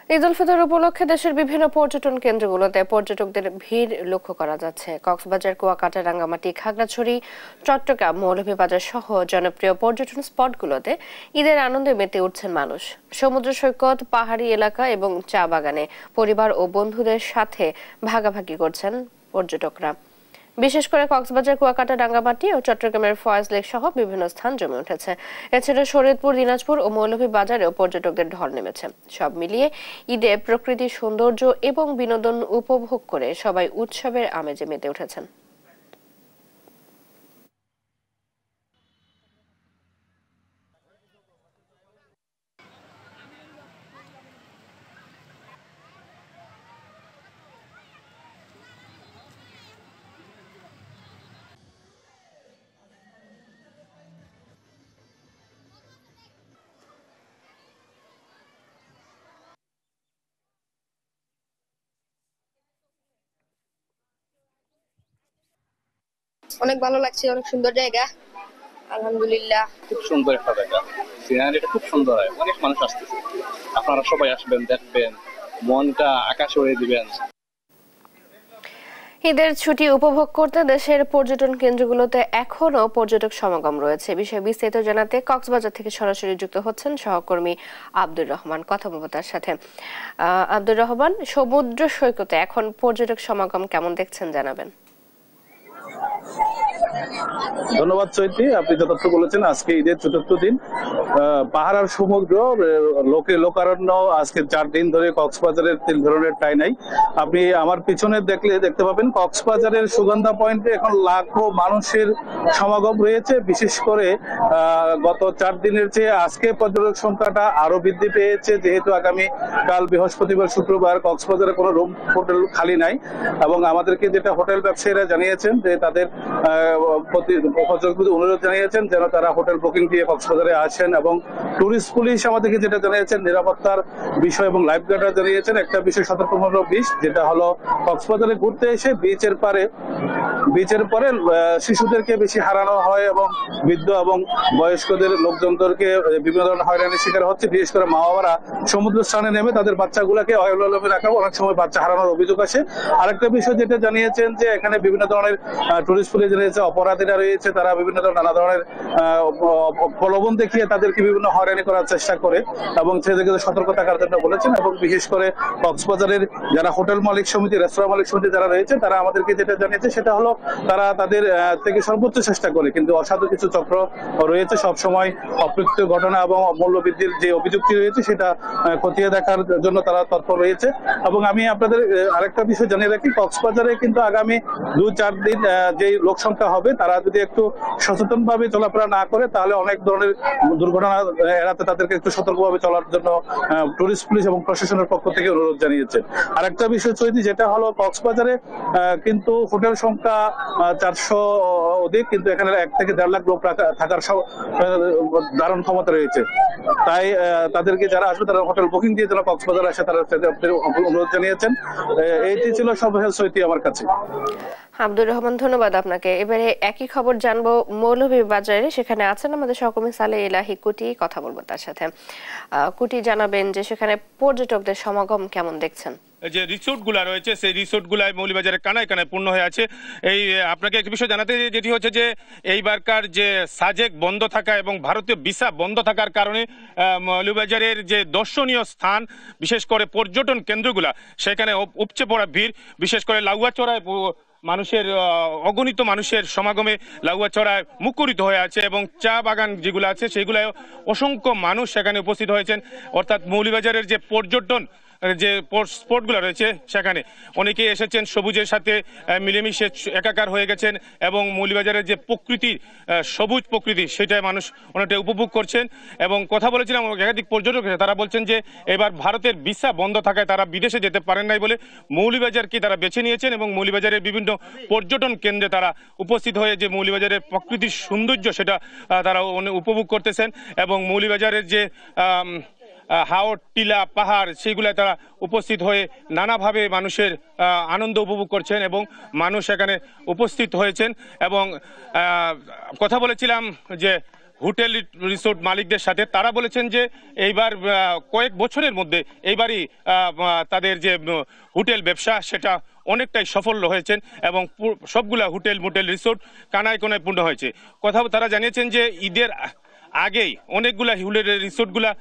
ঈদ উল ফিতর উপলক্ষে দেশের বিভিন্ন পর্যটন কেন্দ্রগুলোতে পর্যটকদের ভিড় লক্ষ্য করা যাচ্ছে। কক্সবাজার, কুয়াকাটা, রাঙ্গামাটি, খাগড়াছড়ি, চট্টগ্রাম, মৌলভীবাজার সহ জনপ্রিয় পর্যটন স্পটগুলোতে ঈদের আনন্দে মেতে উঠছেন মানুষ। সমুদ্র সৈকত, পাহাড়ি এলাকা এবং চা বাগানে পরিবার ও বন্ধুদের সাথে ভাগাভাগি করছেন পর্যটকরা। বিশেষ করে কক্সবাজার, কুয়াকাটা, রাঙ্গামাটি ও চট্টগ্রামের ফয়েজ লেক সহ বিভিন্ন স্থান জমে উঠেছে। এছাড়া শরীয়তপুর, দিনাজপুর ও মৌলভীবাজারেও পর্যটকদের ঢল নেমেছে। সব মিলিয়ে ঈদে প্রকৃতির সৌন্দর্য এবং বিনোদন উপভোগ করে সবাই উৎসবের আমেজে মেতে উঠেছেন। অনেক ভালো লাগছে, অনেক সুন্দর জায়গা। আলহামদুলিল্লাহ, খুব সুন্দর একটা জায়গা। সিনারিটা খুব সুন্দর হয়, অনেক মানুষ আসতেছে। আপনারা সবাই আসবেন, দেখবেন, মনটা আকাশে উড়িয়ে দিবেন। ঈদের ছুটি উপভোগ করতে দেশের পর্যটন কেন্দ্রগুলোতে এখনো পর্যটক সমাগম রয়েছে। বিষয়ে বিস্তারিত জানাতে কক্সবাজার থেকে সরাসরি যুক্ত হচ্ছেন সহকর্মী আব্দুর রহমান। কথা বলবো তার সাথে। আব্দুর রহমান, সমুদ্র সৈকতে এখন পর্যটক সমাগম কেমন দেখছেন জানাবেন। ধন্যবাদ চৈতি, আপনি যথার্থ বলেছেন। আজকে ঈদের চতুর্থ দিন। পাহাড় আর সমুদ্র, লোকারণ্য আজকে 4 দিন ধরে কক্সবাজারের 3 ধরনের ঠাঁই নাই। আপনি আমার পিছনে দেখতে পাবেন কক্সবাজারের সুগন্ধা পয়েন্টে এখন লাখো মানুষের সমাগম রয়েছে। বিশেষ করে গত 4 দিনের চেয়ে আজকে পর্যটক সংখ্যাটা আরো বৃদ্ধি পেয়েছে, যেহেতু আগামী কাল বৃহস্পতিবার, শুক্রবার কক্সবাজারে কোনো রুম হোটেল খালি নাই। এবং আমাদেরকে যেটা হোটেল ব্যবসায়ীরা জানিয়েছেন যে তাদের অনুরোধ জানিয়েছেন যেন তারা হোটেল বুকিং দিয়ে কক্সবাজারে আসেন। এবং টুরিস্ট পুলিশ আমাদেরকে যেটা জানিয়েছেন, নিরাপত্তার বিষয় এবং লাইফ গার্ডরা জানিয়েছেন একটা বিষয় সতর্কমূলক বিষ, যেটা হলো কক্সবাজারে ঘুরতে এসে বিচের পরে শিশুদেরকে বেশি হারানো হয় এবং বৃদ্ধ এবং বয়স্কদের লোকজনদেরকে বিভিন্ন ধরনের হয়রানির শিকার হচ্ছে। বিশেষ করে মা বাবারা সমুদ্র স্থানে নেমে তাদের বাচ্চাগুলোকে অবলম্বনে রাখা, অনেক সময় বাচ্চা হারানোর অভিযোগ আসে। আরেকটা বিষয় যেটা জানিয়েছেন যে এখানে বিভিন্ন ধরনের টুরিস্ট পুলিশ রয়েছে, অপরাধীরা রয়েছে, তারা বিভিন্ন নানা ধরনের প্রলোভন দেখিয়ে তাদেরকে বিভিন্ন হয়রানি করার চেষ্টা করে এবং সেদিকে সতর্ক থাকার জন্য বলেছেন। এবং বিশেষ করে কক্সবাজারের যারা হোটেল মালিক সমিতি, রেস্তোরাঁ মালিক সমিতি যারা রয়েছে, তারা আমাদেরকে যেটা জানিয়েছে সেটা হলো তারা তাদের থেকে সর্বোচ্চ চেষ্টা করে, কিন্তু অসাধু কিছু চক্র রয়েছে সবসময় অপ্রীত ঘটনা এবং মূল্য বৃদ্ধির যে অভিযুক্তি রয়েছে সেটা খতিয়ে দেখার জন্য তারা তৎপর রয়েছে। এবং আমি আপনাদের আরেকটা বিষয় জানিয়ে রাখি, কক্সবাজারে কিন্তু আগামী 2-4 দিন যে লোক সংখ্যা হবে, তারা যদি একটু সচেতন ভাবে চলাফেরা না করে তাহলে অনেক ধরনের দুর্ঘটনা এড়াতে তাদেরকে একটু সতর্কভাবে চলার জন্য টুরিস্ট পুলিশ এবং প্রশাসনের পক্ষ থেকে অনুরোধ জানিয়েছে। আরেকটা বিষয় চৈতি, যেটা হলো কক্সবাজারে কিন্তু হোটেল সংখ্যা 400 অধিক, কিন্তু এখানে 1 থেকে 1.5 লাখ লোক থাকার ধারণ ক্ষমতা রয়েছে। তাই তাদেরকে যারা আসবে তারা হোটেল বুকিং দিয়ে যারা কক্সবাজার আসে তারা অনুরোধ জানিয়েছেন। এইটি ছিল সর্বশেষ চৈতি আমার কাছে। আব্দুর রহমান, ধন্যবাদ আপনাকে। এবারে একই খবর জানবো মৌলভীবাজারে, সেখানে আছেন আমাদের সহকর্মী সালে ইলাহি কুটি। কথা বলবো তার সাথে। কুটি, জানাবেন যে সেখানে পর্যটকদের সমাগম কেমন দেখছেন। যে রিসোর্ট গুলা রয়েছে সেই রিসোর্ট গুলায় মৌলভীবাজারে কানায় কানায় পূর্ণ হয়ে আছে। এই আপনাকে একটি বিষয় জানাতে, যেটি হচ্ছে যে এইবারকার যে সাজেক বন্ধ থাকা এবং ভারতীয় ভিসা বন্ধ থাকার কারণে মৌলভীবাজারের যে দর্শনীয় স্থান, বিশেষ করে পর্যটন কেন্দ্রগুলা, সেখানে উপচে পড়া ভিড়। বিশেষ করে লাউয়াচড়ায় মানুষের অগণিত মানুষের সমাগমে লাউয়াচড়ায় মুখরিত হয়ে আছে এবং চা বাগান যেগুলো আছে সেগুলায় অসংখ্য মানুষ সেখানে উপস্থিত হয়েছেন। অর্থাৎ মৌলভীবাজারের যে পর্যটন যে স্পটগুলো রয়েছে সেখানে অনেকেই এসেছেন, সবুজের সাথে মিলেমিশে একাকার হয়ে গেছেন এবং মৌলভীবাজারের যে প্রকৃতি, সবুজ প্রকৃতি, সেটাই মানুষ অনেকটা উপভোগ করছেন। এবং কথা বলেছিলাম একাধিক পর্যটক, তারা বলছেন যে এবার ভারতের ভিসা বন্ধ থাকায় তারা বিদেশে যেতে পারেন নাই বলে মৌলভীবাজারকে তারা বেছে নিয়েছেন এবং মৌলভীবাজারের বিভিন্ন পর্যটন কেন্দ্রে তারা উপস্থিত হয়ে যে মৌলভীবাজারের প্রকৃতির সৌন্দর্য সেটা তারা উপভোগ করতেছেন। এবং মৌলভীবাজারের যে হাওড়, টিলা, পাহাড়, সেইগুলায় তারা উপস্থিত হয়ে নানাভাবে মানুষের আনন্দ উপভোগ করছেন এবং মানুষ এখানে উপস্থিত হয়েছেন। এবং কথা বলেছিলাম যে হোটেল রিসোর্ট মালিকদের সাথে, তারা বলেছেন যে এইবার কয়েক বছরের মধ্যে এইবারই তাদের যে হোটেল ব্যবসা সেটা অনেকটাই সফল হয়েছেন এবং সবগুলা হোটেল মোটেল রিসোর্ট কানায় কোনায় পূর্ণ হয়েছে। কথাও তারা জানিয়েছেন যে ঈদের আগেই অনেকগুলা হোটেল রিসোর্টগুলা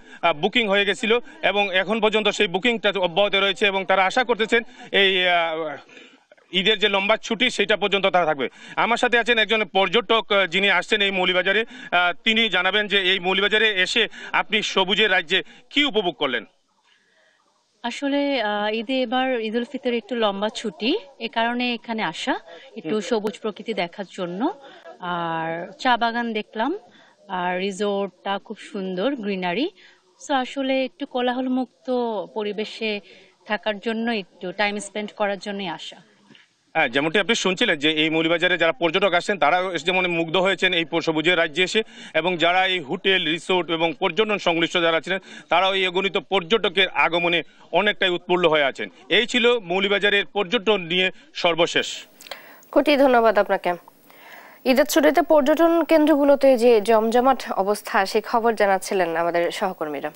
বুকিং হয়ে গেছিল এবং এখন পর্যন্ত সেই বুকিংটা অব্যাহত রয়েছে এবং তারা আশা করতেছেন এই ঈদের যে লম্বা ছুটি সেটা পর্যন্ত তারা থাকবে। আমার সাথে আছেন একজন পর্যটক যিনি আসছেন এই মৌলভীবাজারে, তিনি জানাবেন যে এই মৌলভীবাজারে এসে আপনি সবুজের রাজ্যে কি উপভোগ করলেন। আসলে ঈদে এবার ঈদ উল ফিতর একটু লম্বা ছুটি, এ কারণে এখানে আসা একটু সবুজ প্রকৃতি দেখার জন্য। আর চা বাগান দেখলাম, আর রিসোর্টটা খুব সুন্দর, গ্রিনারি। সো আসলে একটু কোলাহল মুক্ত পরিবেশে থাকার জন্য, একটু টাইম স্পেন্ড করার জন্যই আসা। হ্যাঁ, যেমনটি আপনি শুনছিলেন যে এই মৌলভীবাজারে যারা পর্যটক আসছেন তারা যেমন মুগ্ধ হয়েছেন এই সবুজের রাজ্যে এসে, এবং যারা এই হোটেল রিসোর্ট এবং পর্যটন সংশ্লিষ্ট যারা ছিলেন তারাও এই অগণিত পর্যটকের আগমনে অনেকটাই উৎফুল্ল হয়ে আছেন। এই ছিল মৌলভীবাজারের পর্যটন নিয়ে সর্বশেষ। কোটি ধন্যবাদ আপনাকে। ঈদের ছুটিতে পর্যটন কেন্দ্রগুলোতে যে জমজমাট অবস্থা, সেই খবর জানাচ্ছিলেন আমাদের সহকর্মীরা।